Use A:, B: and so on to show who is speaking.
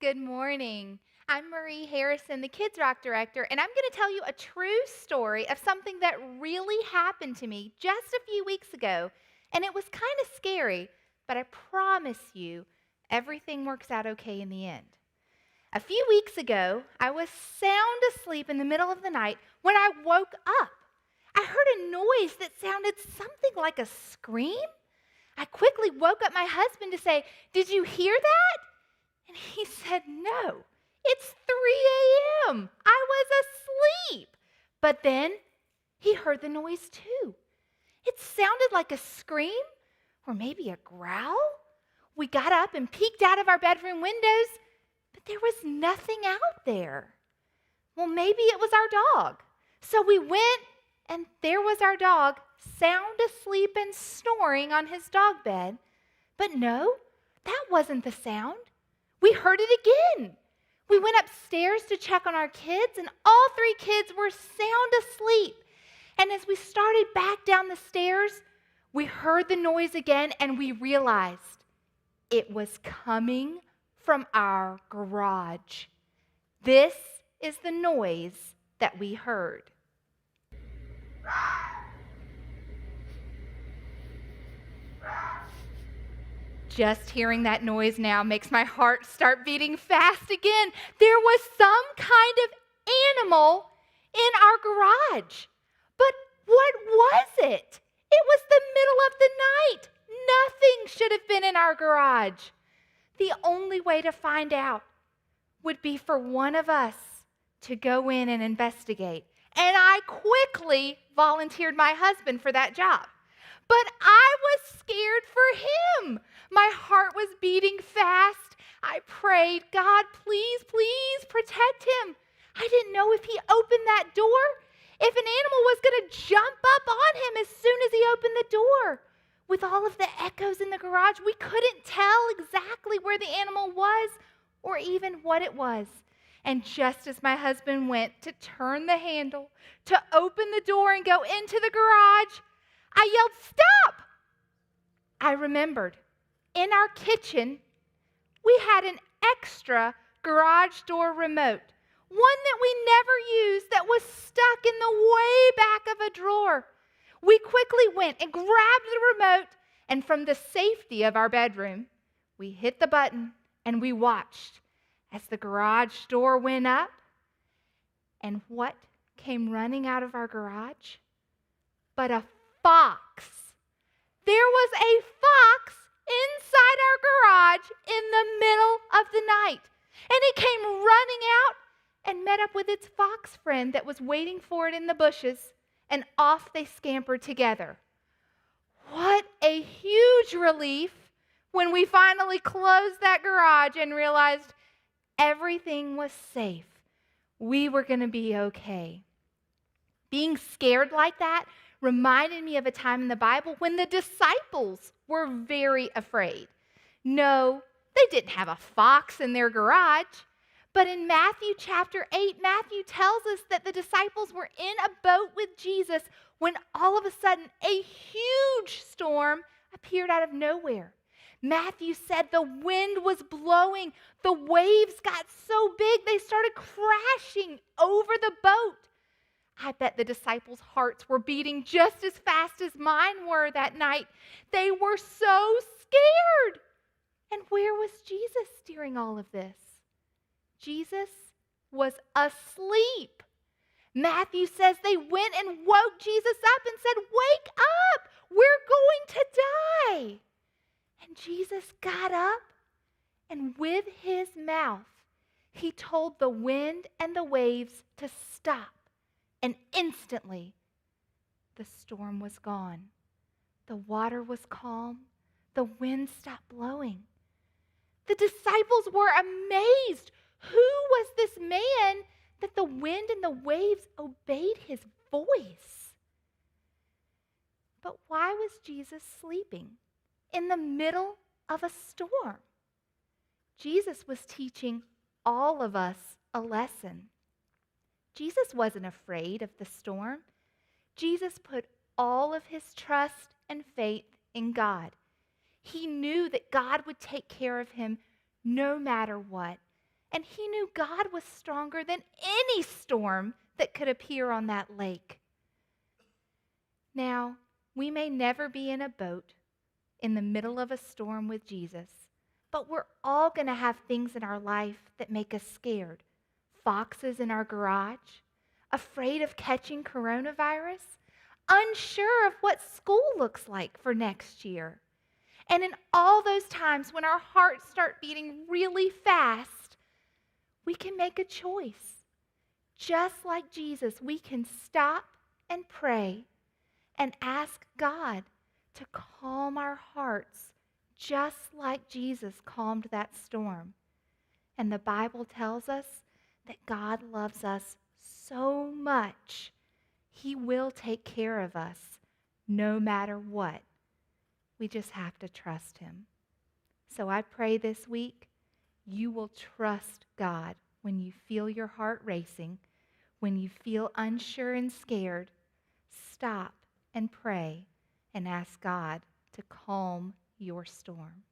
A: Good morning. I'm Marie Harrison, the Kids Rock director, and I'm going to tell you a true story of something that really happened to me just a few weeks ago. And it was kind of scary, but I promise you, everything works out okay in the end. A few weeks ago, I was sound asleep in the middle of the night when I woke up. I heard a noise that sounded something like a scream. I quickly woke up my husband to say, "Did you hear that?" And he said, "No, it's 3 a.m. I was asleep." But then he heard the noise too. It sounded like a scream or maybe a growl. We got up and peeked out of our bedroom windows, but there was nothing out there. Well, maybe it was our dog. So we went, and there was our dog, sound asleep and snoring on his dog bed. But no, that wasn't the sound. We heard it again. We went upstairs to check on our kids, and all three kids were sound asleep. And as we started back down the stairs, we heard the noise again, and we realized it was coming from our garage. This is the noise that we heard. Just hearing that noise now makes my heart start beating fast again. There was some kind of animal in our garage. But what was it? It was the middle of the night. Nothing should have been in our garage. The only way to find out would be for one of us to go in and investigate. And I quickly volunteered my husband for that job. But I was scared for him. My heart was beating fast. I prayed, "God, please, please protect him." I didn't know if he opened that door, if an animal was going to jump up on him as soon as he opened the door. With all of the echoes in the garage, we couldn't tell exactly where the animal was or even what it was. And just as my husband went to turn the handle, to open the door and go into the garage, I yelled, "Stop!" I remembered in our kitchen, we had an extra garage door remote, one that we never used that was stuck in the way back of a drawer. We quickly went and grabbed the remote, and from the safety of our bedroom, we hit the button and we watched as the garage door went up. And what came running out of our garage? But a fox. There was a fox inside our garage in the middle of the night. And it came running out and met up with its fox friend that was waiting for it in the bushes, and off they scampered together. What a huge relief when we finally closed that garage and realized everything was safe. We were going to be okay. Being scared like that reminded me of a time in the Bible when the disciples were very afraid. No, they didn't have a fox in their garage. But in Matthew chapter 8, Matthew tells us that the disciples were in a boat with Jesus when all of a sudden a huge storm appeared out of nowhere. Matthew said the wind was blowing. The waves got so big they started crashing over the boat. I bet the disciples' hearts were beating just as fast as mine were that night. They were so scared. And where was Jesus during all of this? Jesus was asleep. Matthew says they went and woke Jesus up and said, "Wake up, we're going to die." And Jesus got up, and with his mouth, he told the wind and the waves to stop. And instantly, the storm was gone. The water was calm. The wind stopped blowing. The disciples were amazed. Who was this man that the wind and the waves obeyed his voice? But why was Jesus sleeping in the middle of a storm? Jesus was teaching all of us a lesson. Jesus wasn't afraid of the storm. Jesus put all of his trust and faith in God. He knew that God would take care of him no matter what. And he knew God was stronger than any storm that could appear on that lake. Now, we may never be in a boat in the middle of a storm with Jesus, but we're all going to have things in our life that make us scared. Foxes in our garage, afraid of catching coronavirus, unsure of what school looks like for next year. And in all those times when our hearts start beating really fast, we can make a choice. Just like Jesus, we can stop and pray and ask God to calm our hearts, just like Jesus calmed that storm. And the Bible tells us that God loves us so much, He will take care of us no matter what. We just have to trust Him. So I pray this week you will trust God when you feel your heart racing, when you feel unsure and scared. Stop and pray and ask God to calm your storm.